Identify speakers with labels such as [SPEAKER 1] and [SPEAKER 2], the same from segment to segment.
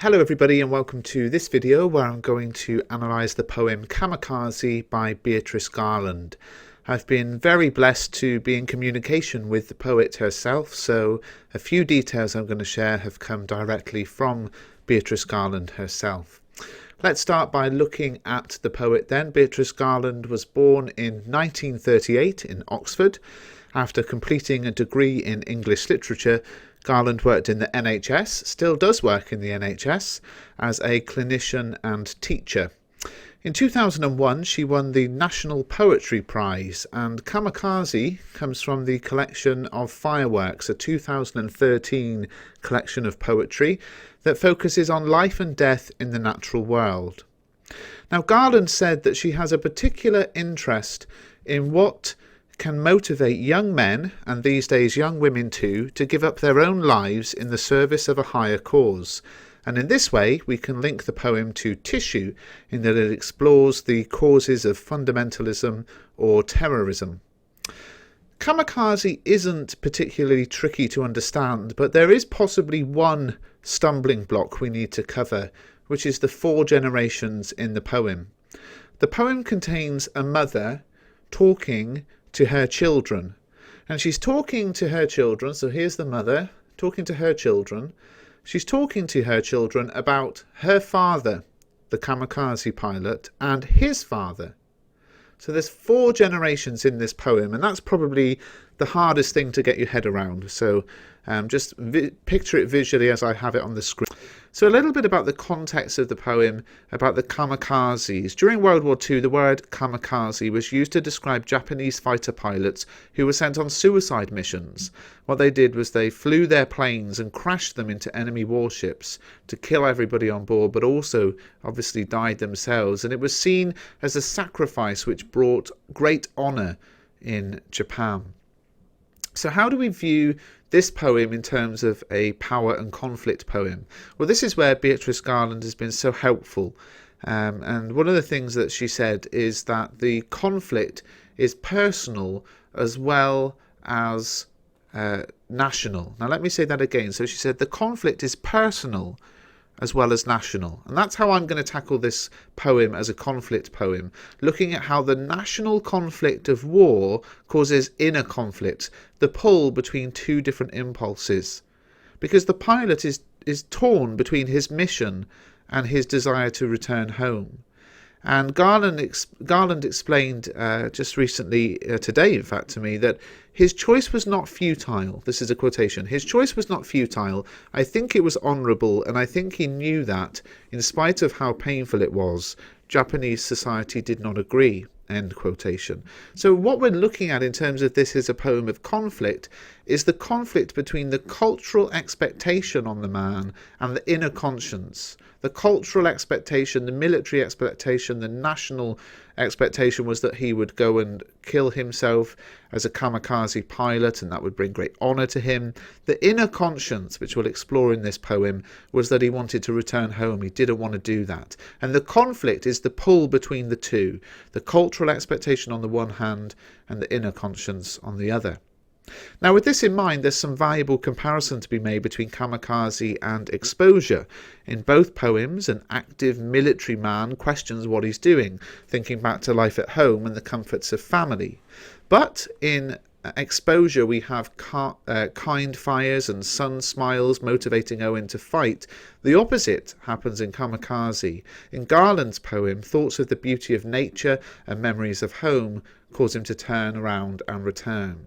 [SPEAKER 1] Hello everybody and welcome to this video where I'm going to analyse the poem Kamikaze by Beatrice Garland. I've been very blessed to be in communication with the poet herself, so a few details I'm going to share have come directly from Beatrice Garland herself. Let's start by looking at the poet then. Beatrice Garland was born in 1938 in Oxford. After completing a degree in English literature, Garland worked in the NHS, still does work in the NHS, as a clinician and teacher. In 2001, she won the National Poetry Prize, and Kamikaze comes from the collection of Fireworks, a 2013 collection of poetry that focuses on life and death in the natural world. Now, Garland said that she has a particular interest in what can motivate young men, and these days young women too, to give up their own lives in the service of a higher cause. And in this way we can link the poem to Tissue in that it explores the causes of fundamentalism or terrorism. Kamikaze isn't particularly tricky to understand, but there is possibly one stumbling block we need to cover, which is the 4 generations in the poem. The poem contains a mother talking to her children, and she's talking to her children. So here's the mother talking to her children. She's talking to her children about her father, the kamikaze pilot, and his father. So there's 4 generations in this poem, and that's probably the hardest thing to get your head around. So just picture it visually as I have it on the screen. So a little bit about the context of the poem, about the kamikazes. During World War II, the word kamikaze was used to describe Japanese fighter pilots who were sent on suicide missions. What they did was they flew their planes and crashed them into enemy warships to kill everybody on board, but also obviously died themselves. And it was seen as a sacrifice which brought great honour in Japan. So how do we view this poem in terms of a power and conflict poem? Well, this is where Beatrice Garland has been so helpful. And one of the things that she said is that the conflict is personal as well as national. Now, let me say that again. So she said the conflict is personal as well as national. And that's how I'm going to tackle this poem as a conflict poem, looking at how the national conflict of war causes inner conflict, the pull between 2 different impulses. Because the pilot is torn between his mission and his desire to return home. And Garland explained just recently, today in fact, to me, that his choice was not futile. This is a quotation. His choice was not futile. I think it was honourable, and I think he knew that, in spite of how painful it was, Japanese society did not agree. End quotation. So what we're looking at in terms of this as a poem of conflict is the conflict between the cultural expectation on the man and the inner conscience. The cultural expectation, the military expectation, the national expectation was that he would go and kill himself as a kamikaze pilot, and that would bring great honour to him. The inner conscience, which we'll explore in this poem, was that he wanted to return home. He didn't want to do that. And the conflict is the pull between the 2, the cultural expectation on the one hand and the inner conscience on the other. Now, with this in mind, there's some valuable comparison to be made between Kamikaze and Exposure. In both poems, an active military man questions what he's doing, thinking back to life at home and the comforts of family. But in Exposure, we have kind fires and sun smiles motivating Owen to fight. The opposite happens in Kamikaze. In Garland's poem, thoughts of the beauty of nature and memories of home cause him to turn around and return.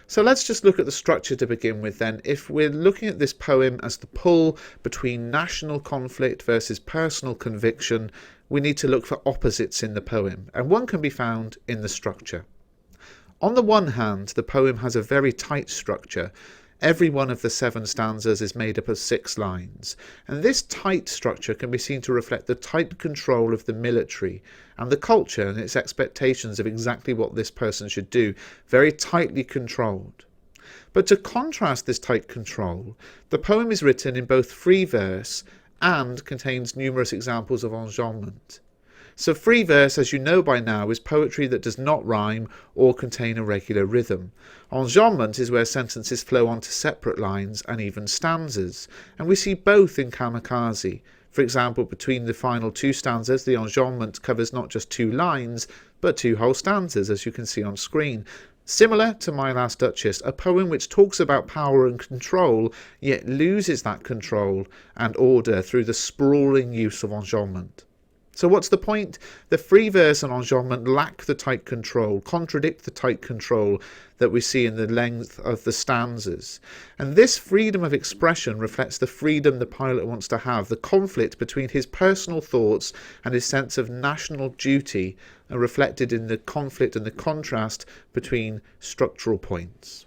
[SPEAKER 1] So let's just look at the structure to begin with then. If we're looking at this poem as the pull between national conflict versus personal conviction, we need to look for opposites in the poem, and one can be found in the structure. On the one hand, the poem has a very tight structure. Every one of the 7 stanzas is made up of 6 lines, and this tight structure can be seen to reflect the tight control of the military and the culture and its expectations of exactly what this person should do, very tightly controlled. But to contrast this tight control, the poem is written in both free verse and contains numerous examples of enjambment. So free verse, as you know by now, is poetry that does not rhyme or contain a regular rhythm. Enjambment is where sentences flow onto separate lines and even stanzas, and we see both in Kamikaze. For example, between the final two stanzas, the enjambment covers not just two lines, but two whole stanzas, as you can see on screen. Similar to My Last Duchess, a poem which talks about power and control, yet loses that control and order through the sprawling use of enjambment. So what's the point? The free verse and enjambment lack the tight control, contradict the tight control that we see in the length of the stanzas. And this freedom of expression reflects the freedom the poet wants to have, the conflict between his personal thoughts and his sense of national duty are reflected in the conflict and the contrast between structural points.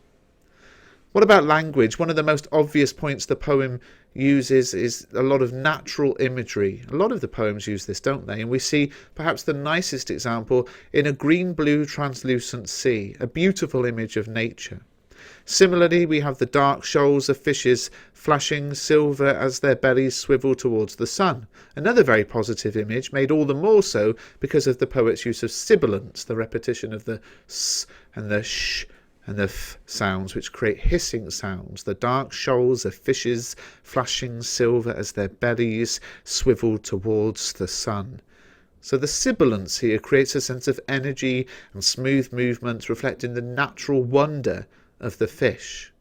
[SPEAKER 1] What about language? One of the most obvious points the poem uses is a lot of natural imagery. A lot of the poems use this, don't they? And we see perhaps the nicest example in a green-blue translucent sea, a beautiful image of nature. Similarly, we have the dark shoals of fishes flashing silver as their bellies swivel towards the sun. Another very positive image, made all the more so because of the poet's use of sibilants, the repetition of the s and the sh and the f sounds, which create hissing sounds. The dark shoals of fishes flashing silver as their bellies swivel towards the sun. So the sibilance here creates a sense of energy and smooth movement, reflecting the natural wonder of the fish.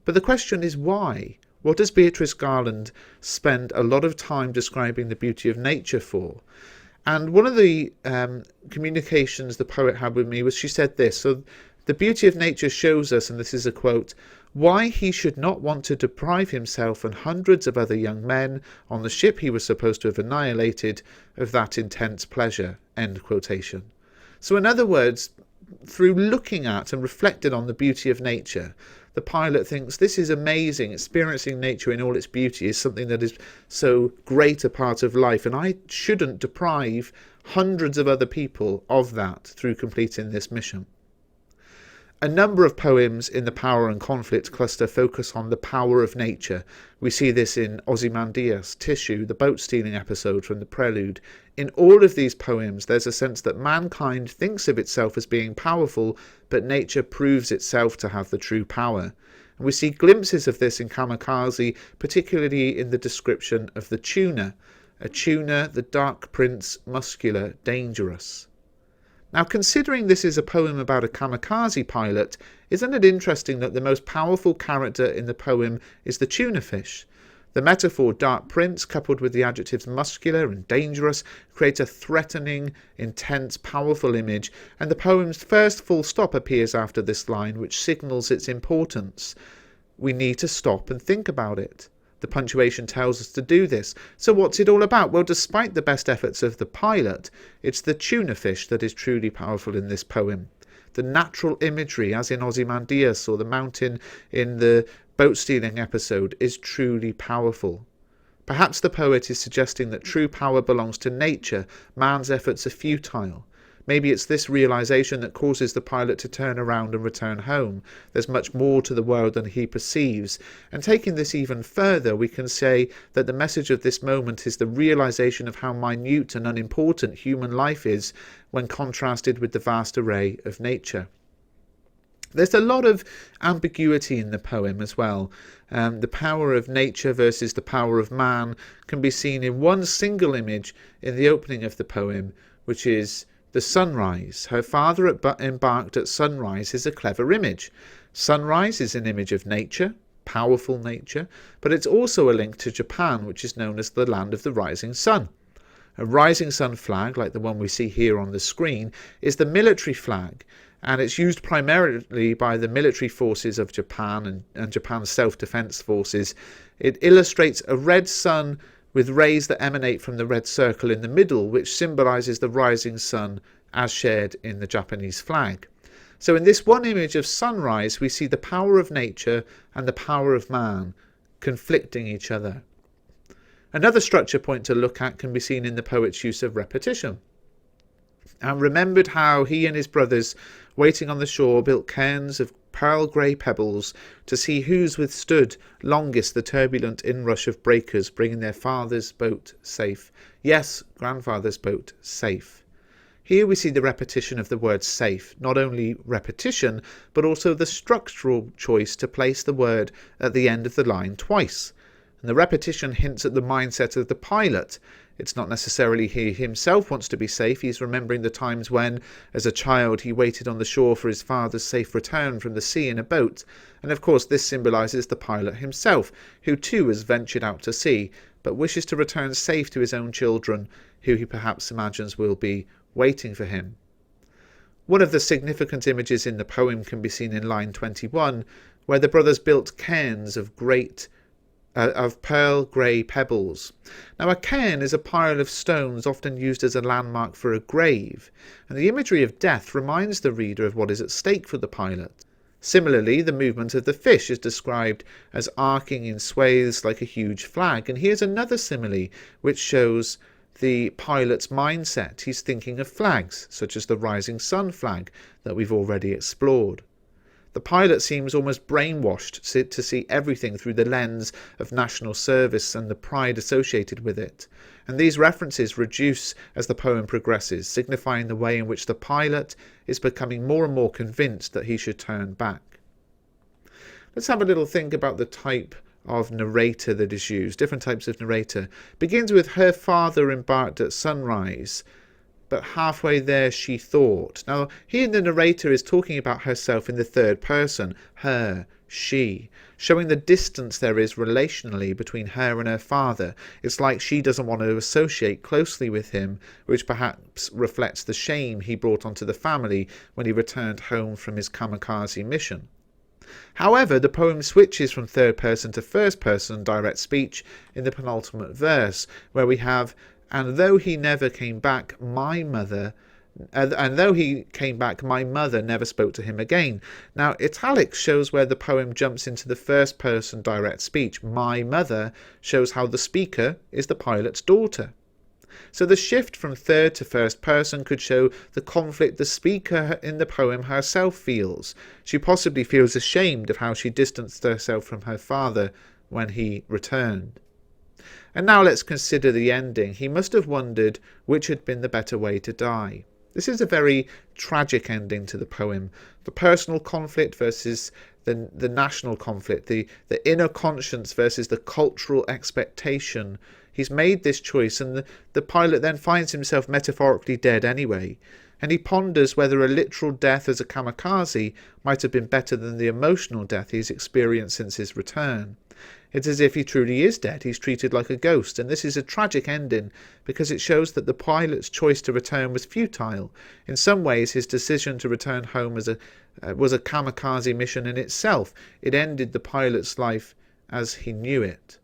[SPEAKER 1] But the question is why? What does Beatrice Garland spend a lot of time describing the beauty of nature for? And one of the communications the poet had with me was she said this. So the beauty of nature shows us, and this is a quote, why he should not want to deprive himself and hundreds of other young men on the ship he was supposed to have annihilated of that intense pleasure, end quotation. So in other words, through looking at and reflecting on the beauty of nature, the pilot thinks this is amazing. Experiencing nature in all its beauty is something that is so great a part of life, and I shouldn't deprive hundreds of other people of that through completing this mission. A number of poems in the Power and Conflict cluster focus on the power of nature. We see this in Ozymandias, Tissue, the boat stealing episode from the Prelude. In all of these poems, there's a sense that mankind thinks of itself as being powerful, but nature proves itself to have the true power. And we see glimpses of this in Kamikaze, particularly in the description of the tuna. A tuna, the dark prince, muscular, dangerous. Now, considering this is a poem about a kamikaze pilot, isn't it interesting that the most powerful character in the poem is the tuna fish? The metaphor dark prince, coupled with the adjectives muscular and dangerous, create a threatening, intense, powerful image, and the poem's first full stop appears after this line, which signals its importance. We need to stop and think about it. The punctuation tells us to do this. So what's it all about? Well, despite the best efforts of the pilot, it's the tuna fish that is truly powerful in this poem. The natural imagery, as in Ozymandias or the mountain in the boat stealing episode, is truly powerful. Perhaps the poet is suggesting that true power belongs to nature. Man's efforts are futile. Maybe it's this realization that causes the pilot to turn around and return home. There's much more to the world than he perceives. And taking this even further, we can say that the message of this moment is the realization of how minute and unimportant human life is when contrasted with the vast array of nature. There's a lot of ambiguity in the poem as well. The power of nature versus the power of man can be seen in one single image in the opening of the poem, which is the sunrise. Her father embarked at sunrise is a clever image. Sunrise is an image of nature, powerful nature, but it's also a link to Japan, which is known as the land of the rising sun. A rising sun flag, like the one we see here on the screen, is the military flag, and it's used primarily by the military forces of Japan and Japan's self-defense forces. It illustrates a red sun with rays that emanate from the red circle in the middle, which symbolizes the rising sun as shared in the Japanese flag. So in this one image of sunrise, we see the power of nature and the power of man conflicting each other. Another structure point to look at can be seen in the poet's use of repetition. And remembered how he and his brothers, waiting on the shore, built cairns of pearl grey pebbles to see who's withstood longest the turbulent inrush of breakers, bringing their father's boat safe. Yes, grandfather's boat safe. Here we see the repetition of the word safe, not only repetition, but also the structural choice to place the word at the end of the line twice. And the repetition hints at the mindset of the pilot. It's not necessarily he himself wants to be safe. He's remembering the times when, as a child, he waited on the shore for his father's safe return from the sea in a boat. And of course, this symbolises the pilot himself, who too has ventured out to sea, but wishes to return safe to his own children, who he perhaps imagines will be waiting for him. One of the significant images in the poem can be seen in line 21, where the brothers built cairns of pearl grey pebbles. Now, a cairn is a pile of stones often used as a landmark for a grave, and the imagery of death reminds the reader of what is at stake for the pilot. Similarly, the movement of the fish is described as arcing in swathes like a huge flag, and here's another simile which shows the pilot's mindset. He's thinking of flags, such as the rising sun flag that we've already explored. The pilot seems almost brainwashed to see everything through the lens of national service and the pride associated with it. And these references reduce as the poem progresses, signifying the way in which the pilot is becoming more and more convinced that he should turn back. Let's have a little think about the type of narrator that is used. Different types of narrator. Begins with her father embarked at sunrise, but halfway there she thought. Now, here the narrator is talking about herself in the third person, her, she, showing the distance there is relationally between her and her father. It's like she doesn't want to associate closely with him, which perhaps reflects the shame he brought onto the family when he returned home from his Kamikaze mission. However, the poem switches from third person to first person direct speech in the penultimate verse, where we have, and though he came back, my mother never spoke to him again. Now, italics shows where the poem jumps into the first person direct speech. My mother shows how the speaker is the pilot's daughter. So the shift from third to first person could show the conflict the speaker in the poem herself feels. She possibly feels ashamed of how she distanced herself from her father when he returned. And now let's consider the ending. He must have wondered which had been the better way to die. This is a very tragic ending to the poem. The personal conflict versus the national conflict, the inner conscience versus the cultural expectation. He's made this choice, and the pilot then finds himself metaphorically dead anyway. And he ponders whether a literal death as a kamikaze might have been better than the emotional death he's experienced since his return. It's as if he truly is dead. He's treated like a ghost, and this is a tragic ending because it shows that the pilot's choice to return was futile. In some ways, his decision to return home was a kamikaze mission in itself. It ended the pilot's life as he knew it.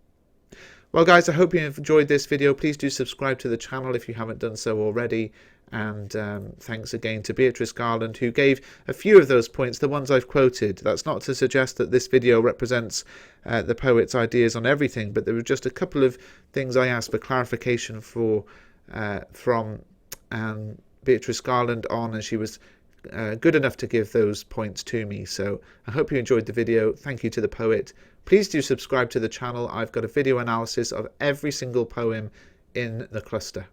[SPEAKER 1] Well, guys, I hope you enjoyed this video. Please do subscribe to the channel if you haven't done so already. And thanks again to Beatrice Garland, who gave a few of those points, the ones I've quoted. That's not to suggest that this video represents the poet's ideas on everything, but there were just a couple of things I asked for clarification from Beatrice Garland on, and she was good enough to give those points to me. So I hope you enjoyed the video. Thank you to the poet. Please do subscribe to the channel. I've got a video analysis of every single poem in the cluster.